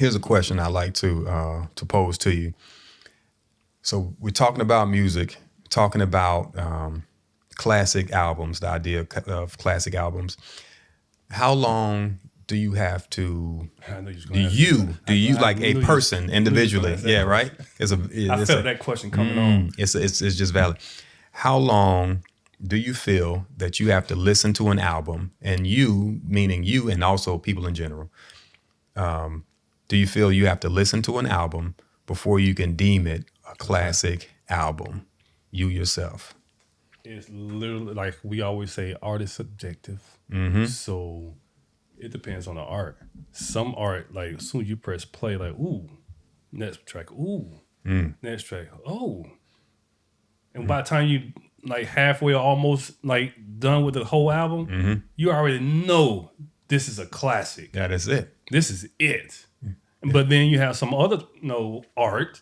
Here's a question I like to pose to you. So we're talking about music, talking about classic albums, the idea of classic albums. How long do you have to? I know you're Do gonna ask you that. do you I like a knew person I knew you was gonna individually? ask that Yeah, question. right. It's a. I It's felt a. that question coming on. It's just valid. How long do you feel that you have to listen to an album, and you, meaning you, and also people in general, do you feel you have to listen to an album before you can deem it a classic album? You yourself. It's literally like we always say, art is subjective. So it depends on the art. Some art, like as soon as you press play, like ooh, next track, ooh, next track, oh, and by the time you like halfway or almost like done with the whole album, you already know this is a classic. That is it. This is it. But then you have some other art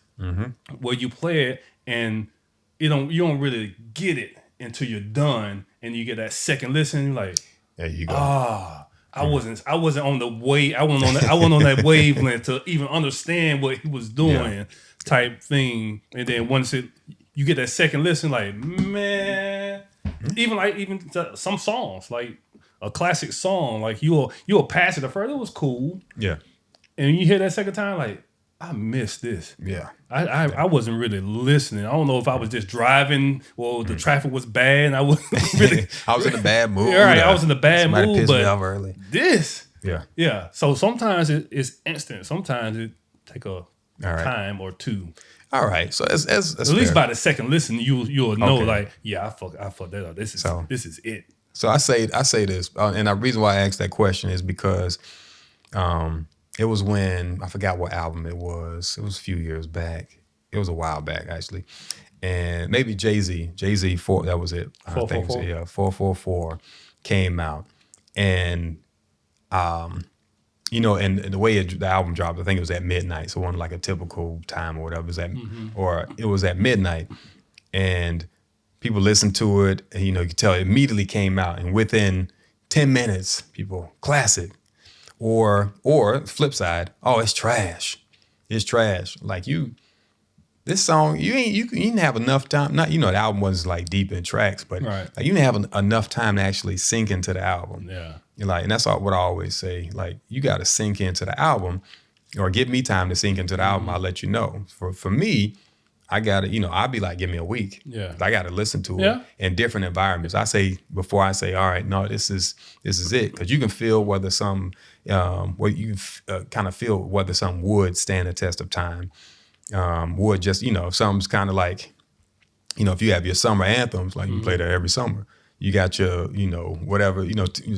where you play it and you don't really get it until you're done and you get that second listen. You're like, There you go. I wasn't on the wave. I wasn't on that wavelength to even understand what he was doing, type thing. And then once you get that second listen, like man, even some songs like a classic song, like you'll pass it. The first it was cool, Yeah. and you hear that second time, like I missed this. Yeah. I wasn't really listening. I don't know if I was just driving or the traffic was bad and I wasn't really. I was in a bad mood. Yeah, right, I was in a bad Somebody mood, pissed me but off early. this. Yeah. Yeah. So sometimes it's instant. Sometimes it take a right. time or two. All right. So that's At least fair. by the second listen, you'll know Okay. like, yeah, I fucked that up. This is it. So I say this, and the reason why I asked that question is because it was when I forgot what album it was. It was a few years back. It was a while back actually, and maybe Jay-Z 4. That was it. I think it was, 444 came out, and and the way the album dropped, I think it was at midnight. So it wasn't like a typical time or whatever. It was at midnight, and people listened to it. And, you could tell it immediately came out, and within 10 minutes, people classic. Or flip side, oh, it's trash. It's trash. Like this song, you didn't have enough time. Not the album was like deep in tracks, but Right. like you didn't have enough time to actually sink into the album. Yeah. And that's what I always say. Like you got to sink into the album, or give me time to sink into the album. I'll let you know. For me, I gotta, I'll be like, give me a week. Yeah. I gotta listen to it in different environments. I say before I say, all right, no, this is it, because you can feel whether some, kind of feel whether some would stand the test of time. Would just, if something's kind of like, if you have your summer anthems, like you play that every summer. You got your, whatever,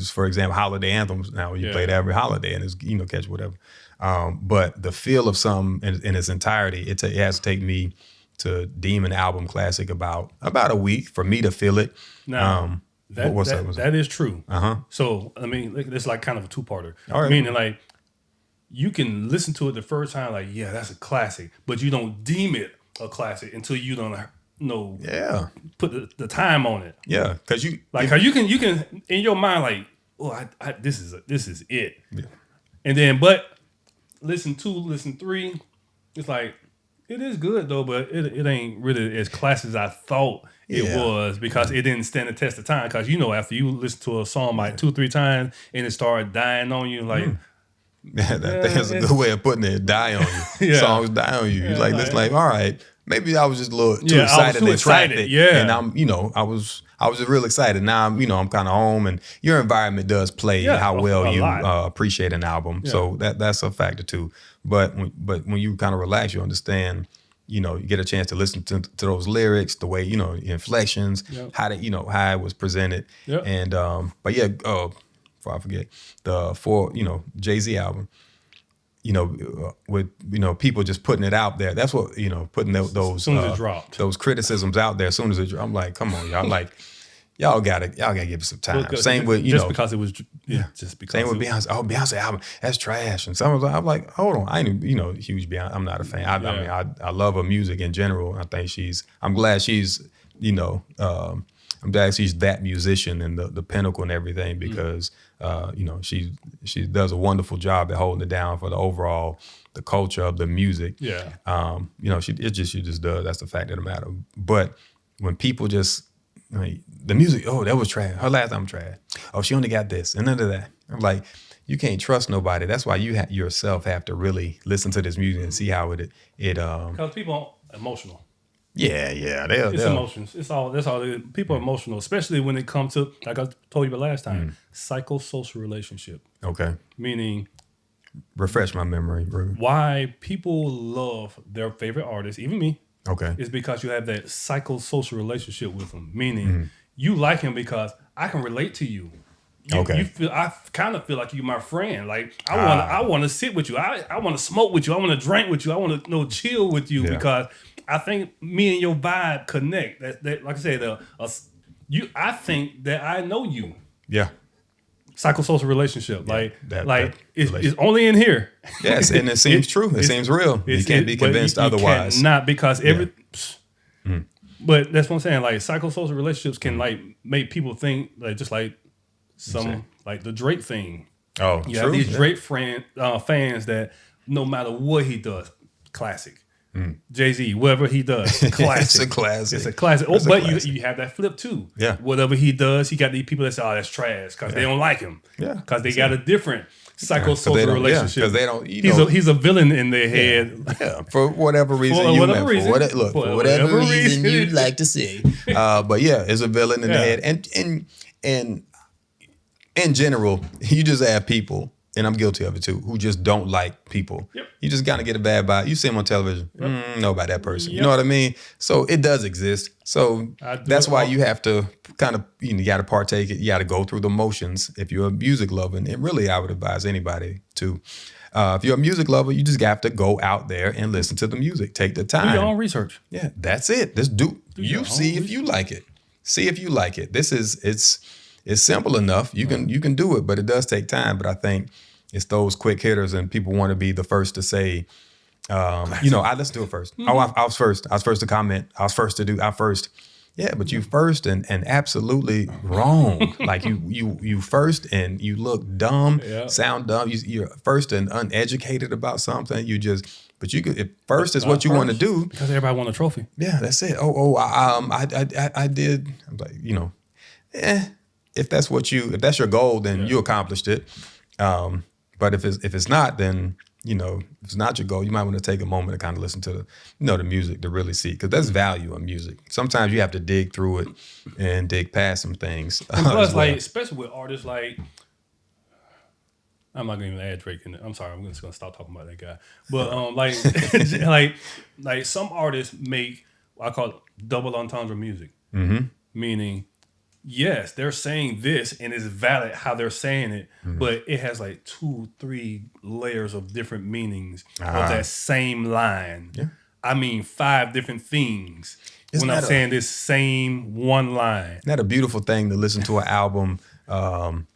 for example, holiday anthems. Now you play that every holiday and it's, catch whatever. But the feel of something in its entirety, it has to take me to deem an album classic about a week for me to feel it. Now, that is true. So, I mean, it's like kind of a two-parter. All right. Meaning, like, you can listen to it the first time, like, yeah, that's a classic, but you don't deem it a classic until you don't put the time on it. Yeah, because you can in your mind, like, oh, this is it. Yeah. And then, but listen 2, listen 3, it's like, it is good though, but it ain't really as classic as I thought it was, because it didn't stand the test of time. Because after you listen to a song like 2-3 times and it started dying on you, like that's a good way of putting it. Die on you. Songs die on you. You're it's like, all right, maybe I was just a little too excited in traffic. Yeah, and I'm I was just real excited. Now I'm kind of home, and your environment does play how well you appreciate an album. Yeah. So that's a factor too. But when you kind of relax, you understand. You get a chance to listen to those lyrics, the way inflections, how how it was presented, and but yeah. Before I forget, the Jay-Z album, with people just putting it out there. That's what putting those as soon as it dropped, those criticisms out there. As soon as it dropped, I'm like, come on, y'all, like y'all gotta give it some time. Same with because it was just because same with Beyonce. Oh, Beyonce album, that's trash. And some of I'm like, hold on, I ain't huge Beyonce. I'm not a fan. I mean, I love her music in general. I think I'm glad she's I'm glad she's that musician and the pinnacle and everything because she does a wonderful job at holding it down for the overall the culture of the music. Yeah. She just does. That's the fact of the matter. But when people just the music, oh, that was trash. Her last time trash. Oh, she only got this and none of that. I'm like, you can't trust nobody. That's why you yourself have to really listen to this music and see how it Because people are emotional. Yeah, It's emotions. That's all. People are emotional, especially when it comes to, like I told you about last time, psychosocial relationship. Okay. Meaning, refresh my memory, Ruben. Why people love their favorite artist, even me. Okay. Is because you have that psychosocial relationship with them. Meaning, you like him because I can relate to you. Okay. I kind of feel like you're my friend. Like I want to sit with you. I want to smoke with you. I want to drink with you. I want to chill with you because I think me and your vibe connect. That like I said, I think that I know you. Yeah. Psychosocial relationship. Yeah, it's only in here. Yes, and it seems true. It seems real. You can't be convinced otherwise. Not because but that's what I'm saying. Like psychosocial relationships can like make people think like just like like the Drake thing. Oh, you have these Drake fans that no matter what he does, classic. Jay-Z, whatever he does, classic. It's a classic. It's a classic. It's a but classic. you have that flip too. Yeah. Whatever he does, he got these people that say, "Oh, that's trash," because they don't like him. Yeah. Because they got a different psychosocial relationship. Because they don't. He's a villain in their head. Yeah. For whatever reason for whatever reason you'd like to say. But yeah, it's a villain in the head, and in general, you just have people. And I'm guilty of it too, who just don't like people. Yep. You just kind of get a bad vibe. You see them on television, know about that person. Yep. You know what I mean? So it does exist. So that's why you have to kind of, you got to partake it. You got to go through the motions if you're a music lover. And really, I would advise anybody to. If you're a music lover, you just have to go out there and listen to the music. Take the time. Do your own research. Yeah, that's it. Just you see if you like it. See if you like it. It's simple enough. You can do it, but it does take time. But I think it's those quick hitters, and people want to be the first to say, I listened to it first. Mm-hmm. Oh, I was first. I was first to comment. I was first to do. I first. Yeah, but you first and absolutely wrong. Like you first and you look dumb, sound dumb. You're first and uneducated about something. But you could. If first is what you want to do because everybody want a trophy. Yeah, that's it. I did. I'm like, if that's your goal, then you accomplished it. But if it's not, then if it's not your goal, you might want to take a moment to kind of listen to the music to really see, because there's value in music. Sometimes you have to dig through it and dig past some things. And plus, like especially with artists like, I'm not gonna even add Drake in it. I'm sorry, I'm just gonna stop talking about that guy. But like some artists make I call it double entendre music, meaning. Yes, they're saying this and it's valid how they're saying it, but it has like 2-3 layers of different meanings of that same line. Yeah. I mean, 5 different things when I'm saying this same one line. Isn't that a beautiful thing to listen to an album, down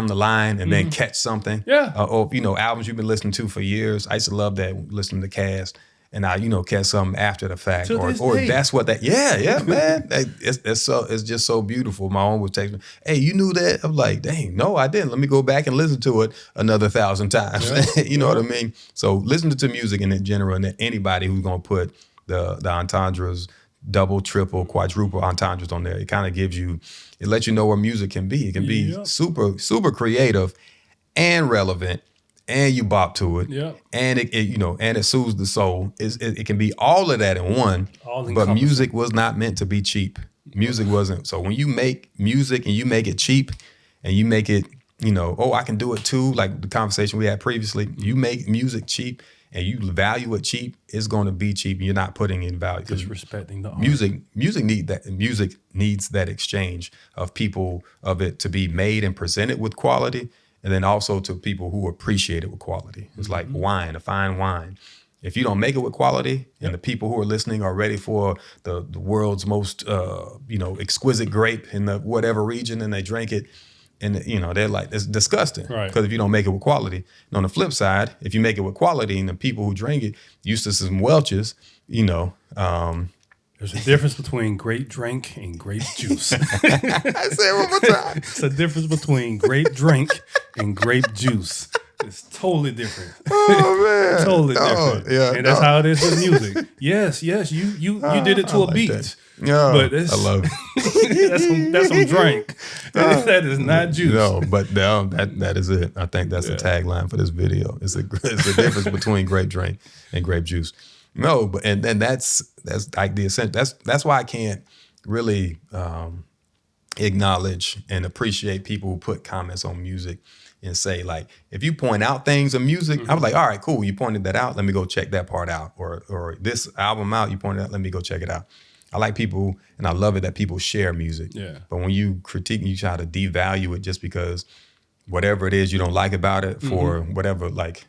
the line and then catch something? Yeah. Or albums you've been listening to for years. I used to love that, listening to Cast. And I, catch something after the fact, or that's what that. Yeah, man. It's just so beautiful. My own would text me, "Hey, you knew that?" I'm like, "Dang, no, I didn't. Let me go back and listen to it another 1,000 times." Yeah. You know what I mean? So listen to music in general, and anybody who's gonna put the entendres, double, triple, quadruple entendres on there, it kind of it lets you know where music can be. It can be super, super creative and relevant. And you bop to it, and it soothes the soul. It can be all of that in one. But music was not meant to be cheap. Music wasn't. So when you make music and you make it cheap, and you make it, I can do it too. Like the conversation we had previously, you make music cheap and you value it cheap. It's going to be cheap. You're not putting in value. Disrespecting the art. Music need that. Music needs that exchange of people of it to be made and presented with quality. And then also to people who appreciate it with quality. It's like wine, a fine wine. If you don't make it with quality, and the people who are listening are ready for the world's most exquisite grape in the whatever region, and they drink it, and they're like, it's disgusting. Right. Because if you don't make it with quality. And on the flip side, if you make it with quality, and the people who drink it used to some Welch's, There's a difference between grape drink and grape juice. I say it one more time. It's a difference between grape drink and grape juice. It's totally different. Oh man, Totally different. Yeah, and that's how it is with music. Yes, you did it to a like beat. that. Yeah, But I love it. that's some drink. That is not juice. No, but no, that is it. I think that's the tagline for this video. It's the difference between grape drink and grape juice. No, but and that's like the essential. That's why I can't really acknowledge and appreciate people who put comments on music and say, like, if you point out things in music, I was like, all right, cool, you pointed that out, let me go check that part out. Or this album out, you pointed out, let me go check it out. I like people, and I love it that people share music. Yeah. But when you critique, you try to devalue it just because whatever it is you don't like about it for whatever, like,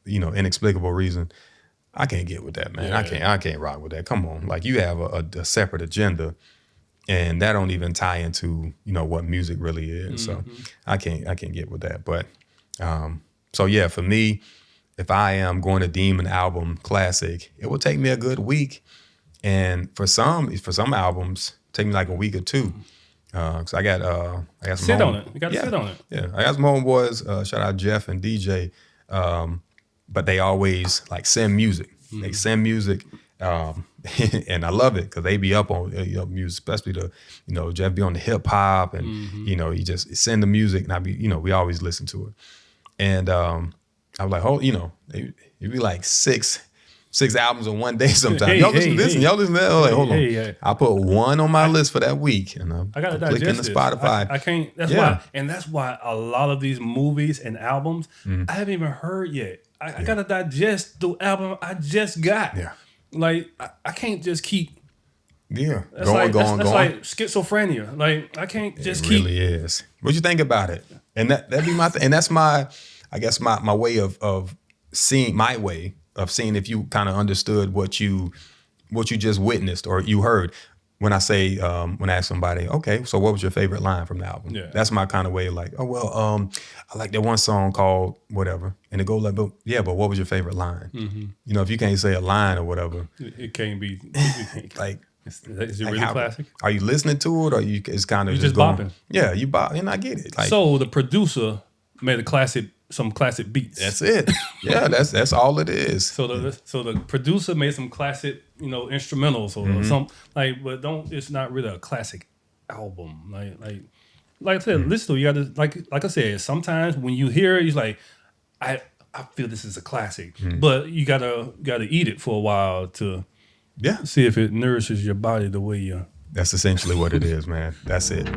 inexplicable reason, I can't get with that, man. Yeah. I can't rock with that. Come on. Like, you have a separate agenda, and that don't even tie into, what music really is. So I can't get with that. But so yeah, for me, if I am going to deem an album classic, it will take me a good week. And for some albums, take me like a week or two. Cause I got some Sit on it. You got to sit on it. Yeah, I got some homeboys. Shout out Jeff and DJ. But they always like send music. They send music, and I love it because they be up on music, especially Jeff be on the hip hop, and he just send the music, and I be we always listen to it. And I was like, it'd be like six albums in one day sometimes. Y'all listen to this and y'all listen to that. I was like, hold on. I put one on my list for that week, and I gotta click digest into Spotify. I can't. That's why a lot of these movies and albums I haven't even heard yet. I gotta digest the album I just got. Yeah. Like I can't just keep. Yeah. That's going. That's like schizophrenia. Like I can't just It keep. really is. What you think about it? And that'd be my thing. And that's I guess my way of seeing if you kind of understood what you just witnessed or you heard. When I say, when I ask somebody, okay, so what was your favorite line from the album? Yeah. That's my kind of way of like, oh, well, I like that one song called whatever. And it goes like, but what was your favorite line? If you can't say a line or whatever. It can't be. Like, is it really classic? Are you listening to it or it's kind of You just going, bopping? Yeah, you bop, and I get it. Like, So the producer made some classic beats. that's it. Yeah, that's all it is. So the producer made some classic, instrumentals or some but it's not really a classic album. Like I said, listen to it, you gotta like I said, sometimes when you hear it, you're like, I feel this is a classic. But you gotta eat it for a while to see if it nourishes your body the way you. That's essentially what it is, man. That's it.